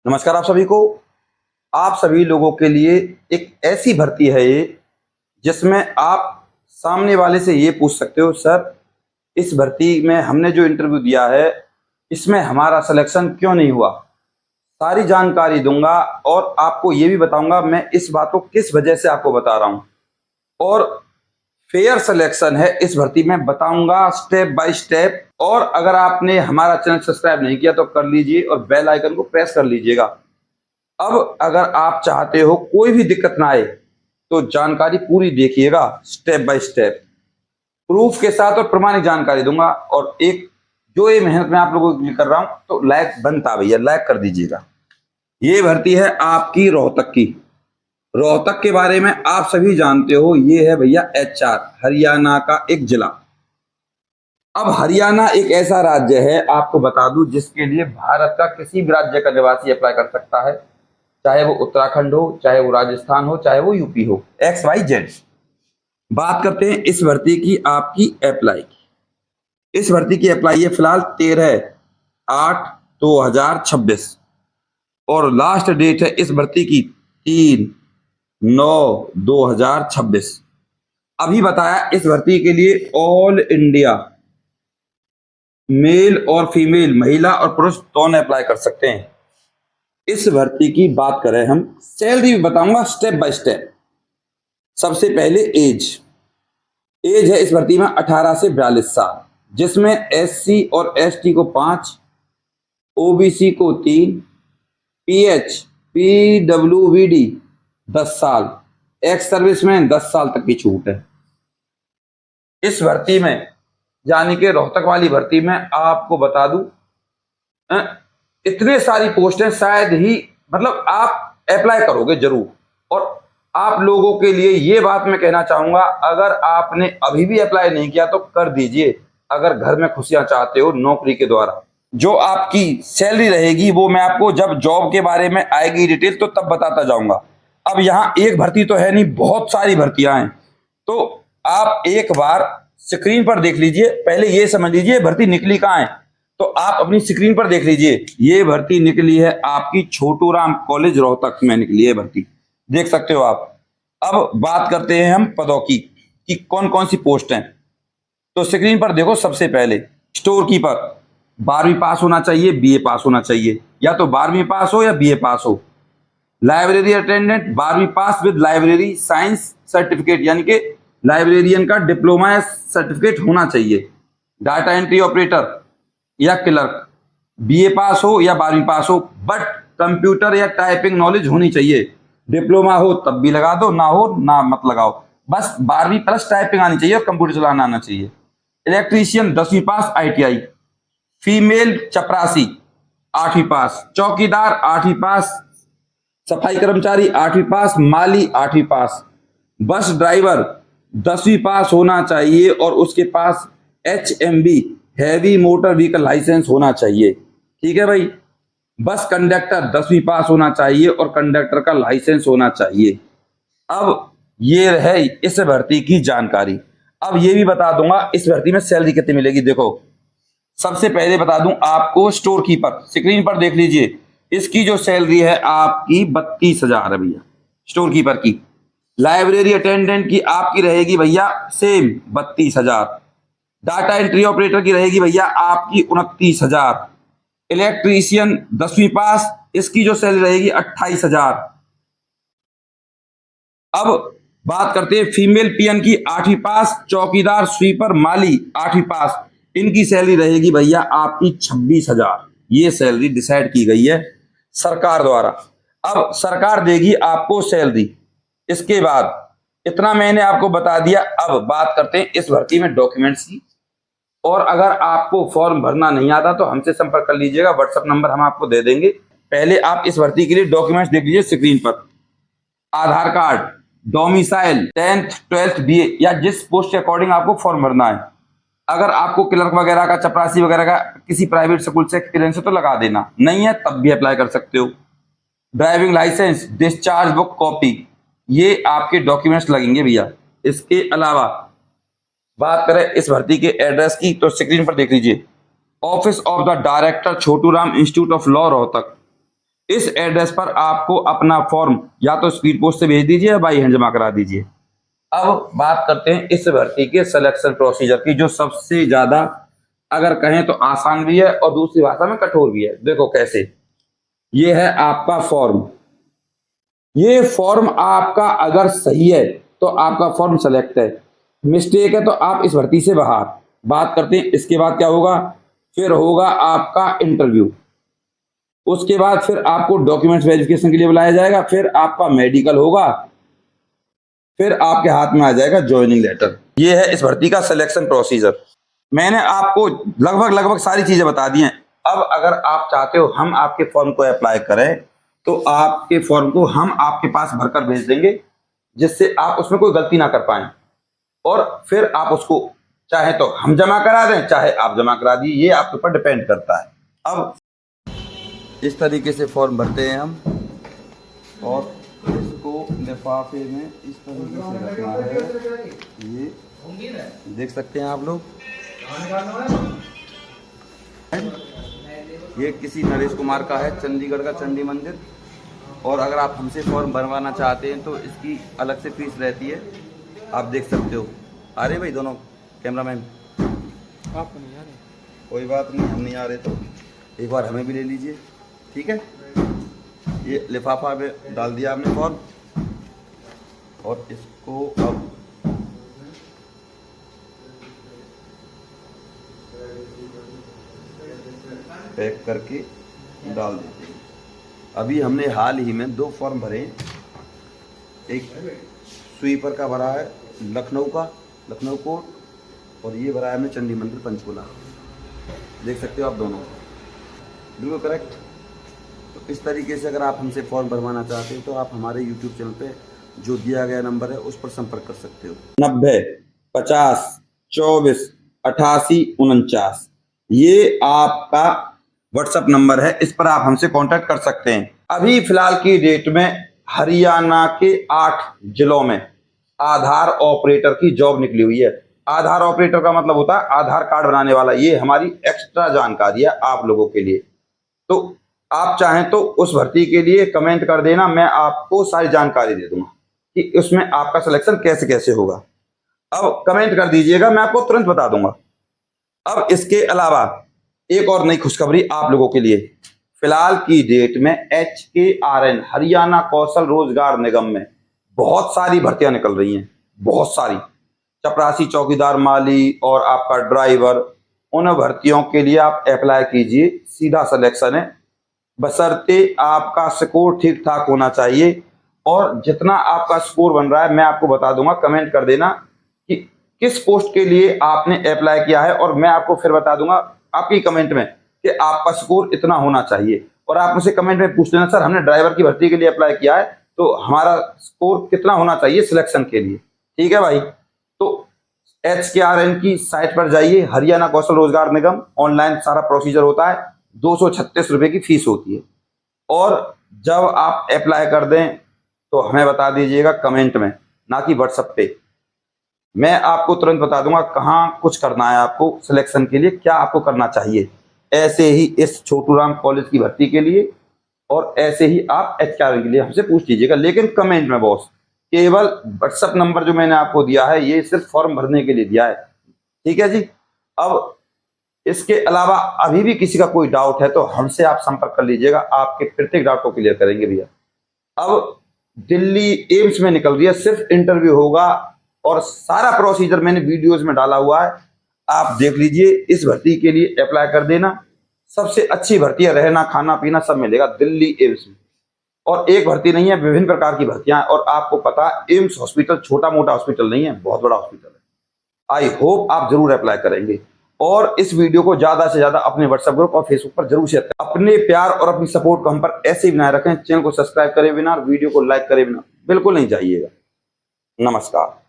नमस्कार आप सभी को। आप सभी लोगों के लिए एक ऐसी भर्ती है ये जिसमें आप सामने वाले से ये पूछ सकते हो, सर इस भर्ती में हमने जो इंटरव्यू दिया है इसमें हमारा सिलेक्शन क्यों नहीं हुआ। सारी जानकारी दूंगा और आपको ये भी बताऊंगा मैं इस बात को किस वजह से आपको बता रहा हूं, और फेयर सिलेक्शन है इस भर्ती में बताऊंगा स्टेप बाय स्टेप। और अगर आपने हमारा चैनल सब्सक्राइब नहीं किया तो कर लीजिए और बेल आइकन को प्रेस कर लीजिएगा। अब अगर आप चाहते हो कोई भी दिक्कत ना आए तो जानकारी पूरी देखिएगा, स्टेप बाय स्टेप प्रूफ के साथ और प्रमाणिक जानकारी दूंगा। और एक जो ये मेहनत मैं आप लोगों के लिए कर रहा हूं तो लाइक बनता भैया, लाइक कर दीजिएगा। ये भर्ती है आपकी रोहतक की। रोहतक के बारे में आप सभी जानते हो, ये है भैया HR हरियाणा का एक जिला। अब हरियाणा एक ऐसा राज्य है, आपको बता दूं, जिसके लिए भारत का किसी भी राज्य का निवासी अप्लाई कर सकता है, चाहे वो उत्तराखंड हो, चाहे वो राजस्थान हो, चाहे वो यूपी हो, XYZ। बात करते हैं इस भर्ती की आपकी अप्लाई की। इस भर्ती की अप्लाई है फिलहाल 13/8/2026 और लास्ट डेट है इस भर्ती की 3/9/2026। अभी बताया इस भर्ती के लिए ऑल इंडिया मेल और फीमेल, महिला और पुरुष दोनों अप्लाई कर सकते हैं। इस भर्ती की बात करें हम, सैलरी भी बताऊंगा स्टेप बाय स्टेप। सबसे पहले एज है इस भर्ती में 18 से 42 साल, जिसमें SC और ST को 5, OBC को 3, PH PWBD 10 साल, एक्स सर्विसमैन 10 साल तक की छूट है। इस भर्ती में यानी कि रोहतक वाली भर्ती में आपको बता दूं, इतने सारी पोस्टें शायद ही मतलब आप अप्लाई करोगे जरूर। और आप लोगों के लिए ये बात मैं कहना चाहूंगा, अगर आपने अभी भी अप्लाई नहीं किया तो कर दीजिए। अगर घर में खुशियां चाहते हो नौकरी के द्वारा, जो आपकी सैलरी रहेगी वो मैं आपको जब जॉब के बारे में आएगी डिटेल तो तब बताता जाऊंगा। अब यहाँ एक भर्ती तो है नहीं, बहुत सारी भर्तियां हैं, तो आप एक बार स्क्रीन पर देख लीजिए। पहले ये समझ लीजिए भर्ती निकली कहाँ है, तो आप अपनी स्क्रीन पर देख लीजिए। ये भर्ती निकली है आपकी छोटू राम कॉलेज रोहतक में निकली है भर्ती, देख सकते हो आप। अब बात करते हैं हम पदों की कि कौन कौन सी पोस्ट हैं। तो स्क्रीन पर देखो, सबसे पहले स्टोर कीपर 12वीं पास होना चाहिए, BA पास होना चाहिए, या तो 12वीं पास हो या BA पास हो। लाइब्रेरी अटेंडेंट 12वीं पास विद लाइब्रेरी साइंस सर्टिफिकेट, यानी कि लाइब्रेरियन का डिप्लोमा या सर्टिफिकेट होना चाहिए। डाटा एंट्री ऑपरेटर या क्लर्क BA पास हो या 12वीं पास हो, बट कंप्यूटर या टाइपिंग नॉलेज होनी चाहिए। डिप्लोमा हो तब भी लगा दो, ना हो ना मत लगाओ, बस 12वीं प्लस टाइपिंग आनी चाहिए और कंप्यूटर चलाना आना चाहिए। इलेक्ट्रीशियन 10वीं पास ITI, फीमेल चपरासी 8वीं पास, चौकीदार 8वीं पास, सफाई कर्मचारी 8वीं पास, माली 8वीं पास, बस ड्राइवर 10वीं पास होना चाहिए और उसके पास HMV heavy motor vehicle licence होना चाहिए। ठीक है भाई। बस कंडक्टर 10वीं पास होना चाहिए और कंडक्टर का लाइसेंस होना चाहिए। अब ये है इस भर्ती की जानकारी। अब ये भी बता दूंगा इस भर्ती में सैलरी कितनी मिलेगी। देखो, सबसे पहले बता दूं आपको, स्टोर कीपर स्क्रीन पर देख लीजिए, इसकी जो सैलरी है आपकी 32,000 है भैया स्टोर कीपर की। लाइब्रेरी अटेंडेंट की आपकी रहेगी भैया सेम 32,000। डाटा एंट्री ऑपरेटर की रहेगी भैया आपकी 29,000। इलेक्ट्रीशियन 10वीं पास, इसकी जो सैलरी रहेगी 28,000। अब बात करते हैं फीमेल PN की 8वीं पास, चौकीदार स्वीपर माली 8वीं पास, इनकी सैलरी रहेगी भैया आपकी 26,000। ये सैलरी डिसाइड की गई है सरकार द्वारा। अब सरकार देगी आपको सैलरी। इसके बाद इतना मैंने आपको बता दिया। अब बात करते हैं इस भर्ती में डॉक्यूमेंट्स की। और अगर आपको फॉर्म भरना नहीं आता तो हमसे संपर्क कर लीजिएगा, व्हाट्सएप नंबर हम आपको दे देंगे। पहले आप इस भर्ती के लिए डॉक्यूमेंट्स देख लीजिए स्क्रीन पर। आधार card, domicile, 10th 12th BA या जिस पोस्ट के अकॉर्डिंग आपको फॉर्म भरना है। अगर आपको क्लर्क वगैरह का, चपरासी वगैरह का किसी प्राइवेट स्कूल से एक्सपीरियंस है तो लगा देना, नहीं है तब भी अप्लाई कर सकते हो। Driving licence, discharge book copy, ये आपके डॉक्यूमेंट्स लगेंगे भैया। इसके अलावा बात करें इस भर्ती के एड्रेस की तो स्क्रीन पर देख लीजिए। Office of the director Chhotu Ram institute of law Rohtak, इस एड्रेस पर आपको अपना फॉर्म या तो स्पीड पोस्ट से भेज दीजिए या बाई हैंड जमा करा दीजिए। अब बात करते हैं इस भर्ती के सिलेक्शन प्रोसीजर की, जो सबसे ज्यादा अगर कहें तो आसान भी है और दूसरी भाषा में कठोर भी है। देखो कैसे, ये है आपका फॉर्म। ये फॉर्म आपका अगर सही है तो आपका फॉर्म सेलेक्ट है, मिस्टेक है तो आप इस भर्ती से बाहर। बात करते हैं इसके बाद क्या होगा। फिर होगा आपका इंटरव्यू, उसके बाद फिर आपको डॉक्यूमेंट्स वेरिफिकेशन के लिए बुलाया जाएगा, फिर आपका मेडिकल होगा, फिर आपके हाथ में आ जाएगा ज्वाइनिंग लेटर। ये है इस भर्ती का सिलेक्शन प्रोसीजर। मैंने आपको लगभग सारी चीजें बता दी हैं। अब अगर आप चाहते हो हम आपके फॉर्म को अप्लाई करें तो आपके फॉर्म को हम आपके पास भरकर भेज देंगे, जिससे आप उसमें कोई गलती ना कर पाए, और फिर आप उसको चाहे तो हम जमा करा दें चाहे आप जमा करा दिए, ये आपके ऊपर डिपेंड करता है। अब इस तरीके से फॉर्म भरते हैं हम, और इसको लिफाफे में इस तरीके से रखना है। ये देख सकते हैं आप लोग, ये किसी नरेश कुमार का है, चंडीगढ़ का चंडी मंदिर। और अगर आप हमसे फॉर्म भरवाना चाहते हैं तो इसकी अलग से फीस रहती है, आप देख सकते हो। अरे भाई दोनों कैमरामैन, आप नहीं आ रहे, कोई बात नहीं, हम नहीं आ रहे तो एक बार हमें भी ले लीजिए, ठीक है। ये लिफाफा में डाल दिया आपने फॉर्म, और इसको अब पैक करके डाल देते हैं। अभी हमने हाल ही में 2 फॉर्म भरे, एक स्वीपर का भरा है लखनऊ कोर्ट, और ये भरा है हमने चंडी मंदिर पंचकुला। देख सकते हो आप दोनों, बिल्कुल करेक्ट। तो इस तरीके से अगर आप हमसे फॉर्म भरवाना चाहते हैं तो आप हमारे YouTube चैनल पे जो दिया गया नंबर है उस पर संपर्क कर सकते हो। 90 50 24 88 49, ये आपका व्हाट्सएप नंबर है, इस पर आप हमसे कांटेक्ट कर सकते हैं। अभी फिलहाल की डेट में हरियाणा के 8 जिलों में आधार ऑपरेटर की जॉब निकली हुई है। आधार ऑपरेटर का मतलब होता है आधार कार्ड बनाने वाला। ये हमारी एक्स्ट्रा जानकारी है आप लोगों के लिए। तो आप चाहें तो उस भर्ती के लिए कमेंट कर देना, मैं आपको सारी जानकारी दे दूंगा कि उसमें आपका सिलेक्शन कैसे कैसे होगा। अब कमेंट कर दीजिएगा, मैं आपको तुरंत बता दूंगा। अब इसके अलावा एक और नई खुशखबरी आप लोगों के लिए। फिलहाल की डेट में HKRN हरियाणा कौशल रोजगार निगम में बहुत सारी भर्तियां निकल रही हैं, बहुत सारी। चपरासी, चौकीदार, माली और आपका ड्राइवर, उन भर्तियों के लिए आप अप्लाई कीजिए, सीधा सिलेक्शन है। बशर्ते आपका स्कोर ठीक ठाक होना चाहिए, और जितना आपका स्कोर बन रहा है मैं आपको बता दूंगा। कमेंट कर देना कि किस पोस्ट के लिए आपने अप्लाई किया है, और मैं आपको फिर बता दूंगा आपकी कमेंट में कि आपका स्कोर इतना होना चाहिए। और आप मुझे कमेंट में पूछ लेना, सर हमने ड्राइवर की भर्ती के लिए अप्लाई किया है तो हमारा स्कोर कितना होना चाहिए सिलेक्शन के लिए, ठीक है भाई। तो HKRN की साइट पर जाइए, हरियाणा कौशल रोजगार निगम, ऑनलाइन सारा प्रोसीजर होता है। 236 रुपए की फीस होती है, और जब आप अप्लाई कर दें तो हमें बता दीजिएगा कमेंट में, ना कि व्हाट्सएप पे। मैं आपको तुरंत बता दूंगा कहाँ कुछ करना है आपको सिलेक्शन के लिए, क्या आपको करना चाहिए। ऐसे ही इस छोटू राम कॉलेज की भर्ती के लिए, और ऐसे ही आप HKRN के लिए हमसे पूछ लीजिएगा, लेकिन कमेंट में बॉस। केवल व्हाट्सएप नंबर जो मैंने आपको दिया है ये सिर्फ फॉर्म भरने के लिए दिया है, ठीक है जी। अब इसके अलावा अभी भी किसी का कोई डाउट है तो हमसे आप संपर्क कर लीजिएगा, आपके प्रत्येक डाउट को क्लियर करेंगे भैया। अब दिल्ली एम्स में निकल रही है, सिर्फ इंटरव्यू होगा, और सारा प्रोसीजर मैंने वीडियोस में डाला हुआ है, आप देख लीजिए। इस भर्ती के लिए अप्लाई कर देना, सबसे अच्छी भर्ती है, रहना खाना पीना सब मिलेगा दिल्ली एम्स में। और एक भर्ती नहीं है, विभिन्न प्रकार की भर्तियां हैं। और आपको पता है एम्स हॉस्पिटल छोटा मोटा हॉस्पिटल नहीं है, बहुत बड़ा हॉस्पिटल है। आई होप आप जरूर अप्लाई करेंगे, और इस वीडियो को ज्यादा से ज्यादा अपने व्हाट्सएप ग्रुप और फेसबुक पर जरूर शेयर करें। अपने प्यार और अपनी सपोर्ट को हम पर ऐसे ही बनाए रखें। चैनल को सब्सक्राइब करे बिना, वीडियो को लाइक करे बिना बिल्कुल नहीं जाइएगा। नमस्कार।